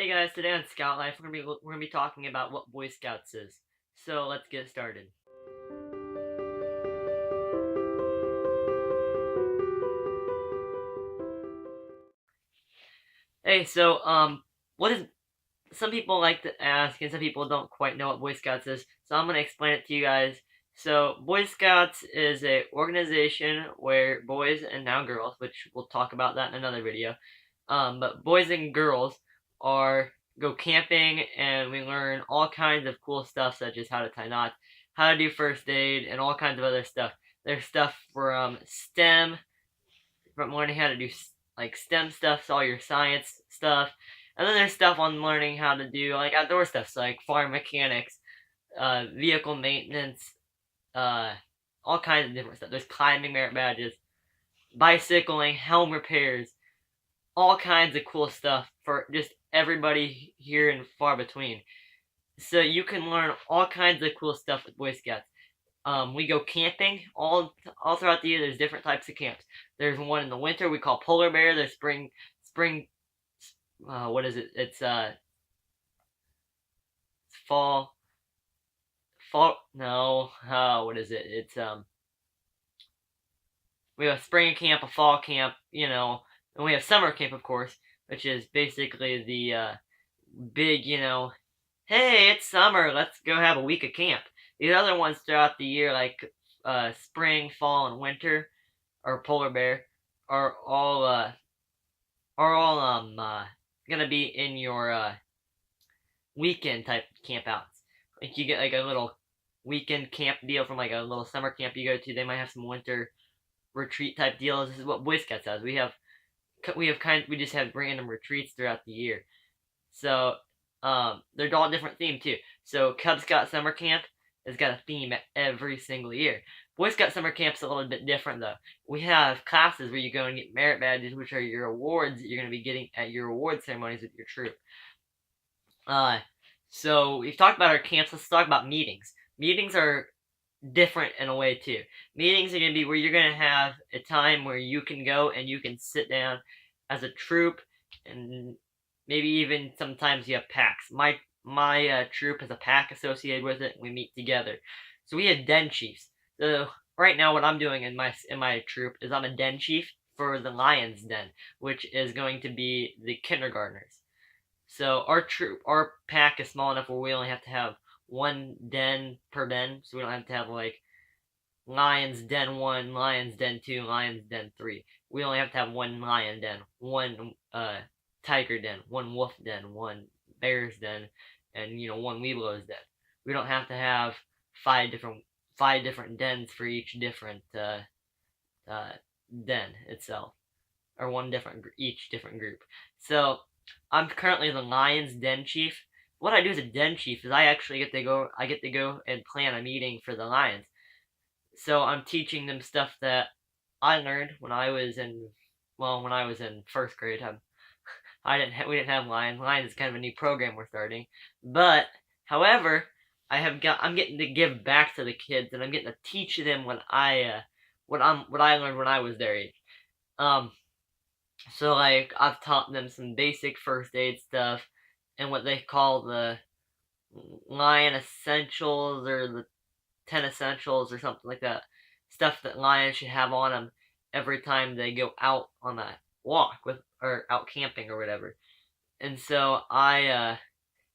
Hey guys, today on Scout Life we're gonna be talking about what Boy Scouts is. So let's get started. Hey, what is some people like to ask, and some people don't quite know what Boy Scouts is. So I'm gonna explain it to you guys. So Boy Scouts is a organization where boys and now girls, which we'll talk about that in another video. But boys and girls are go camping, and we learn all kinds of cool stuff, such as how to tie knots, how to do first aid, and all kinds of other stuff. There's stuff from STEM, from learning how to do like STEM stuff, so all your science stuff, and then there's stuff on learning how to do like outdoor stuff, so like farm mechanics, vehicle maintenance, uh, all kinds of different stuff. There's climbing merit badges, bicycling, helm repairs, all kinds of cool stuff for just everybody here and far between. So you can learn all kinds of cool stuff with Boy Scouts. We go camping all throughout the year. There's different types of camps. There's one in the winter we call Polar Bear. There's spring. What is it? It's fall. No. What is it? It's we have a spring camp, a fall camp, and we have summer camp, of course, which is basically the big, hey, it's summer, let's go have a week of camp. These other ones throughout the year, like spring, fall, and winter, or Polar Bear, are all gonna be in your weekend type camp outs. Like you get like a little weekend camp deal from like a little summer camp you go to. They might have some winter retreat type deals. This is what Boy Scouts has. We just have random retreats throughout the year. So they're all different themed too. So Cub Scout Summer Camp has got a theme every single year. Boy Scout Summer Camp's a little bit different though. We have classes where you go and get merit badges, which are your awards that you're going to be getting at your award ceremonies with your troop. So we've talked about our camps. Let's talk about meetings. Meetings are different in a way too. Meetings are going to be where you're going to have a time where you can go and you can sit down as a troop, and maybe even sometimes you have packs. My troop has a pack associated with it. We meet together. So we have den chiefs. So right now, what I'm doing in my troop is I'm a den chief for the Lions Den, which is going to be the kindergartners. So our pack is small enough where we only have to have one den per den, so we don't have to have like Lions Den 1, Lions Den 2, Lions Den 3. We only have to have one lion den, one tiger den, one wolf den, one bear's den, and one Weeblo's den. We don't have to have five different dens for each different den itself, or each different group. So I'm currently the Lions Den Chief. What I do as a Den Chief is I get to go and plan a meeting for the Lions. So I'm teaching them stuff that I learned when I was in first grade. We didn't have Lions. Lions is kind of a new program we're starting. But however, I'm getting to give back to the kids, and I'm getting to teach them what I learned when I was their age. So like I've taught them some basic first aid stuff and what they call the Lion Essentials or the 10 Essentials or something like that. Stuff that lions should have on them every time they go out on a walk or out camping or whatever. And so I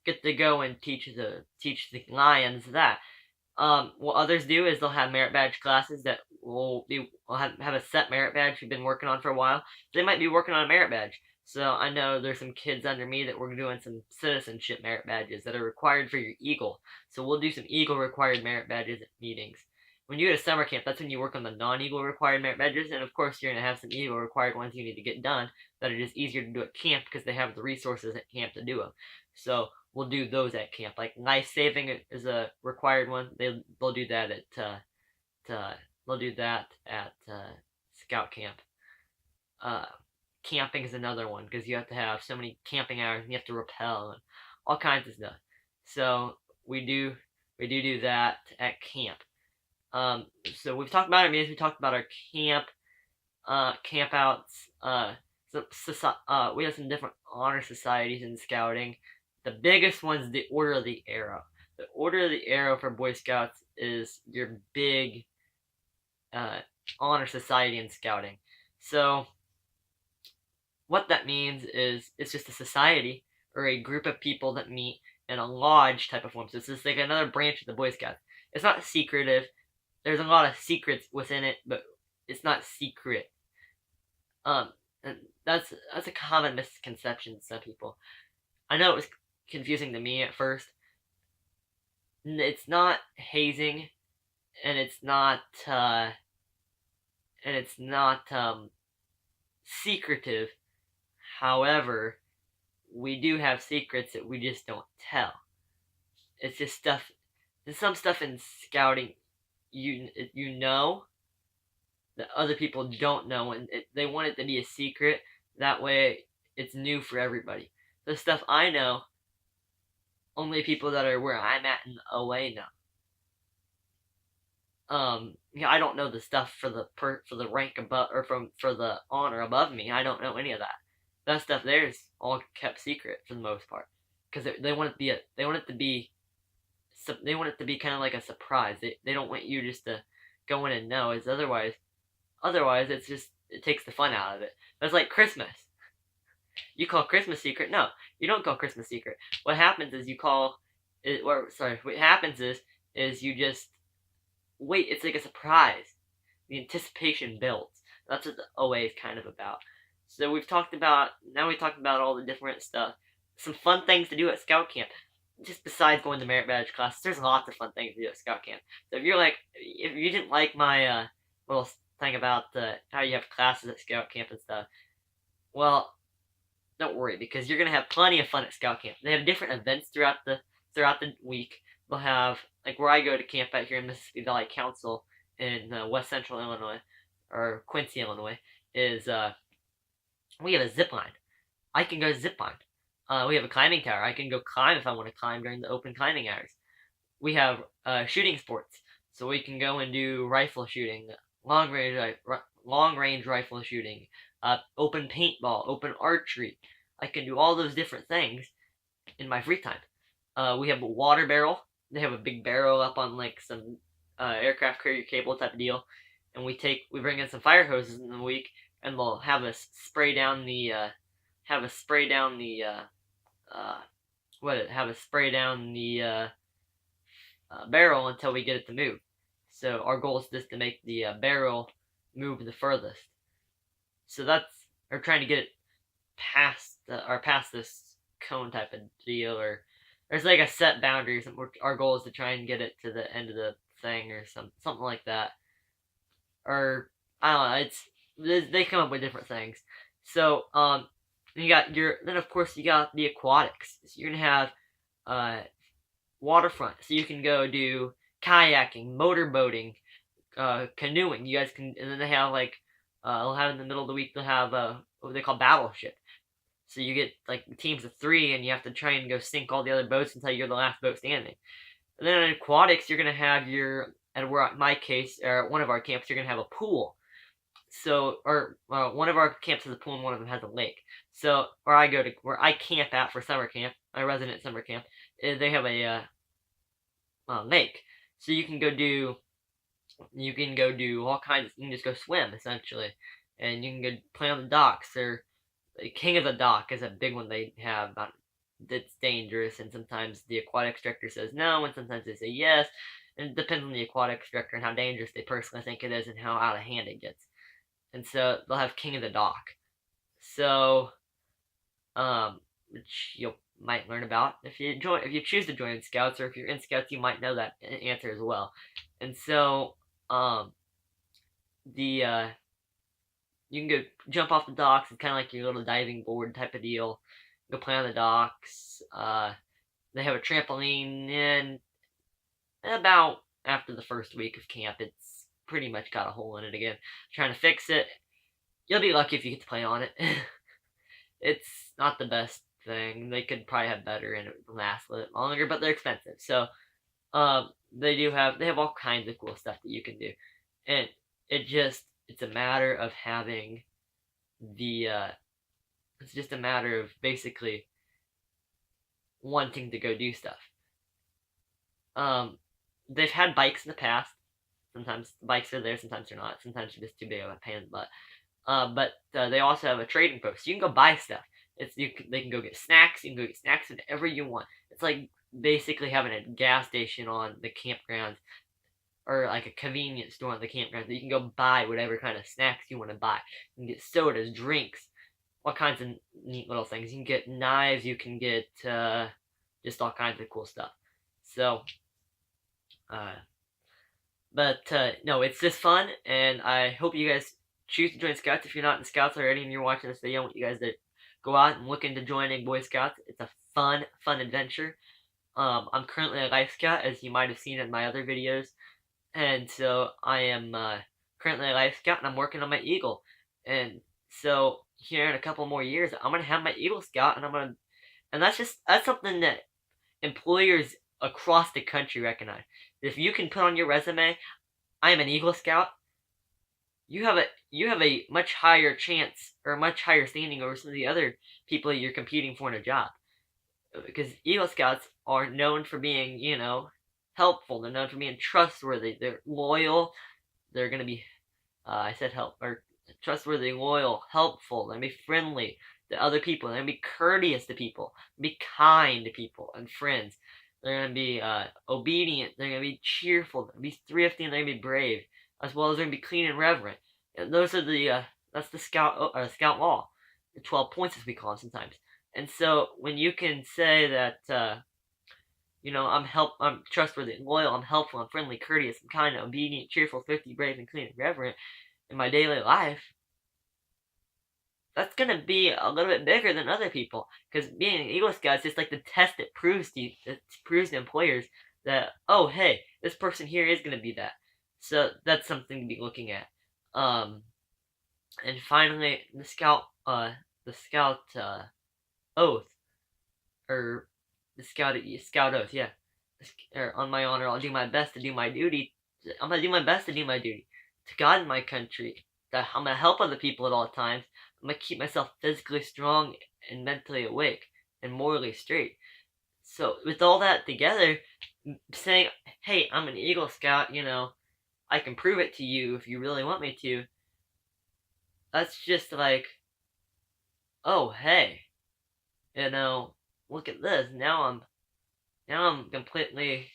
get to go and teach the lions that. What others do is they'll have merit badge classes that will have a set merit badge we've been working on for a while. They might be working on a merit badge. So I know there's some kids under me that we're doing some citizenship merit badges that are required for your Eagle. So we'll do some Eagle required merit badges at meetings. When you go to summer camp, that's when you work on the non-Eagle required merit badges, and of course you're going to have some Eagle required ones you need to get done that are just easier to do at camp because they have the resources at camp to do them. So we'll do those at camp. Like life saving is a required one. They'll do that at scout camp. Camping is another one because you have to have so many camping hours and you have to rappel and all kinds of stuff. So we do that at camp. So we've talked about our meetings. We talked about our camp outs. we have some different honor societies in scouting. The biggest one's the Order of the Arrow. The Order of the Arrow for Boy Scouts is your big honor society in scouting. So what that means is it's just a society or a group of people that meet in a lodge type of form. So it's just like another branch of the Boy Scouts. It's not secretive. There's a lot of secrets within it, but it's not secret. And that's a common misconception to some people. I know it was confusing to me at first. It's not hazing, and it's not secretive. However, we do have secrets that we just don't tell. It's just stuff. There's some stuff in scouting you know that other people don't know, and they want it to be a secret. That way, it's new for everybody. The stuff I know, only people that are where I'm at in OA know. I don't know the stuff for the rank above or for the honor above me. I don't know any of that. That stuff there is all kept secret for the most part, because they want it to be kind of like a surprise. They don't want you just to go in and know. Is otherwise it takes the fun out of it. But it's like Christmas. You call Christmas secret? No, you don't call Christmas secret. What happens is what happens is you just wait. It's like a surprise. The anticipation builds. That's what the OA is kind of about. So we talked about all the different stuff. Some fun things to do at scout camp. Just besides going to merit badge classes, there's lots of fun things to do at scout camp. So if you didn't like my little thing about how you have classes at scout camp and stuff, well, don't worry, because you're gonna have plenty of fun at scout camp. They have different events throughout the week. They'll have, like, where I go to camp out here in Mississippi Valley Council in West Central Illinois, or Quincy, Illinois, is we have a zip line. I can go zip line. We have a climbing tower. I can go climb if I want to climb during the open climbing hours. We have shooting sports, so we can go and do rifle shooting, long range rifle shooting, open paintball, open archery. I can do all those different things in my free time. We have a water barrel. They have a big barrel up on like some aircraft carrier cable type of deal, and we bring in some fire hoses in the week, and they'll have us spray down the barrel until we get it to move. So our goal is just to make the barrel move the furthest. So we're trying to get it past this cone type of deal, or there's like a set boundary. Our goal is to try and get it to the end of the thing or something like that. Or I don't know. They come up with different things. So then of course you got the aquatics. So you're gonna have waterfront, so you can go do kayaking, motorboating, canoeing. You guys can, and then they have they'll have in the middle of the week they'll have what they call battleship. So you get like teams of 3, and you have to try and go sink all the other boats until you're the last boat standing. And then in aquatics, you're gonna have my case, or one of our camps, you're gonna have a pool. So, one of our camps has a pool and one of them has a lake. So, where I camp at for summer camp, my resident summer camp, they have a lake. So you can go do all kinds. You can just go swim essentially, and you can go play on the docks. Or the King of the Dock is a big one they have about that's dangerous, and sometimes the aquatics director says no, and sometimes they say yes. And it depends on the aquatics director and how dangerous they personally think it is, and how out of hand it gets. And so they'll have King of the Dock. So, which you might learn about if you choose to join Scouts, or if you're in Scouts, you might know that answer as well. And so, you can go jump off the docks. It's kind of like your little diving board type of deal. Go play on the docks. They have a trampoline, and about after the first week of camp, it's pretty much got a hole in it again. Trying to fix it. You'll be lucky if you get to play on it. It's not the best thing. They could probably have better and it would last a little longer, but they're expensive. So they have all kinds of cool stuff that you can do. And it's a matter of having the It's just a matter of basically wanting to go do stuff. They've had bikes in the past. Sometimes the bikes are there, sometimes they're not. Sometimes they're just too big of a pain in the butt. But they also have a trading post. You can go buy stuff. They can go get snacks. You can go get snacks whatever you want. It's like basically having a gas station on the campgrounds, or like a convenience store on the campgrounds. That you can go buy whatever kind of snacks you want to buy. You can get sodas, drinks, all kinds of neat little things. You can get knives. You can get just all kinds of cool stuff. So, no, it's just fun, and I hope you guys choose to join Scouts. If you're not in Scouts already and you're watching this video, I want you guys to go out and look into joining Boy Scouts. It's a fun adventure. I'm currently a Life Scout, as you might have seen in my other videos, and so I am currently a Life Scout, and I'm working on my Eagle. And so here in a couple more years, I'm gonna have my Eagle Scout, and that's something that employers across the country recognize. If you can put on your resume, I am an Eagle Scout, you have a much higher chance or much higher standing over some of the other people you're competing for in a job. Because Eagle Scouts are known for being, helpful. They're known for being trustworthy. They're loyal. They're gonna be, trustworthy, loyal, helpful. They're gonna be friendly to other people. They're gonna be courteous to people. Be kind to people and friends. They're gonna be obedient. They're gonna be cheerful. They're gonna be thrifty, and they're gonna be brave, as well as they're gonna be clean and reverent. And those are that's the scout law, the 12 points as we call them sometimes. And so when you can say that, I'm trustworthy and loyal, I'm helpful, I'm friendly, courteous, I'm kind, obedient, cheerful, thrifty, brave, and clean and reverent in my daily life, that's gonna be a little bit bigger than other people. Because being an Eagle Scout is just like the test that proves to employers that, oh, hey, this person here is gonna be that. So that's something to be looking at. And finally, the scout oath, or the scout oath, yeah. Or on my honor, I'll do my best to do my duty. I'm gonna do my best to do my duty to God and my country. That I'm gonna help other people at all times. I'm gonna keep myself physically strong and mentally awake and morally straight. So with all that together, saying, "Hey, I'm an Eagle Scout," I can prove it to you if you really want me to. That's just like, oh, hey, look at this. Now I'm completely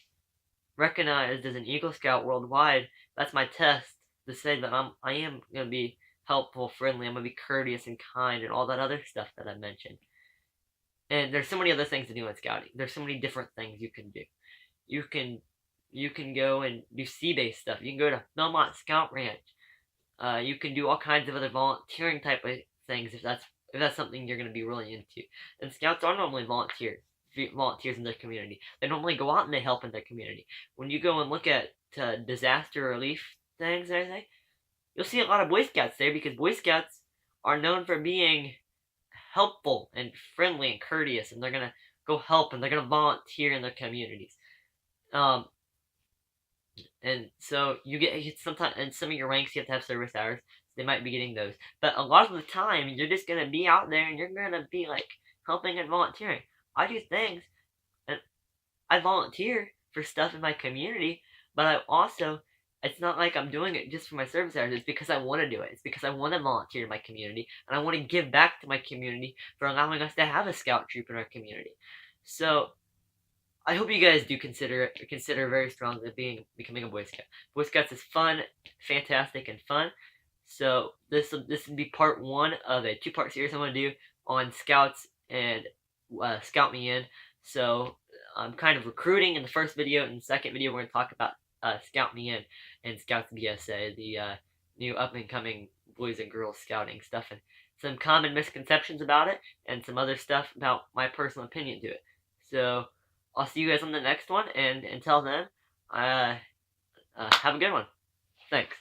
recognized as an Eagle Scout worldwide. That's my test to say that I am gonna be helpful, friendly. I'm gonna be courteous and kind, and all that other stuff that I mentioned. And there's so many other things to do in scouting. There's so many different things you can do. You can go and do sea-based stuff. You can go to Belmont Scout Ranch. You can do all kinds of other volunteering type of things if that's something you're going to be really into. And scouts are normally volunteers in their community. They normally go out and they help in their community. When you go and look at disaster relief things and everything, you'll see a lot of Boy Scouts there, because Boy Scouts are known for being helpful and friendly and courteous, and they're going to go help, and they're going to volunteer in their communities. And so you get sometimes in some of your ranks you have to have service hours. So they might be getting those, but a lot of the time you're just gonna be out there and you're gonna be like helping and volunteering. I do things, and I volunteer for stuff in my community, but it's not like I'm doing it just for my service hours. It's because I want to do it. It's because I want to volunteer in my community, and I want to give back to my community for allowing us to have a scout troop in our community. So I hope you guys do consider very strongly becoming a Boy Scout. Boy Scouts is fun, fantastic, and fun. So this would be part 1 of a 2-part series I'm going to do on Scouts and Scout Me In. So I'm kind of recruiting in the first video, and the second video we're going to talk about Scout Me In and Scouts BSA, the new up-and-coming boys and girls scouting stuff, and some common misconceptions about it, and some other stuff about my personal opinion to it. So I'll see you guys on the next one, and until then, have a good one. Thanks.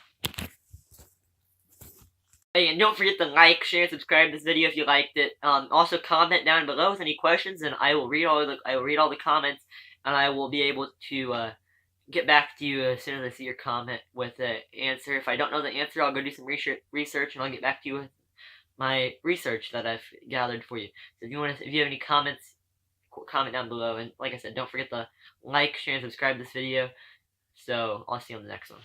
Hey, and don't forget to like, share, and subscribe to this video if you liked it. Also comment down below with any questions, and I will read all the comments, and I will be able to get back to you as soon as I see your comment with an answer. If I don't know the answer, I'll go do some research, and I'll get back to you my research that I've gathered for you. So if you have any comments, comment down below. And like I said, don't forget to like, share, and subscribe to this video. So I'll see you on the next one.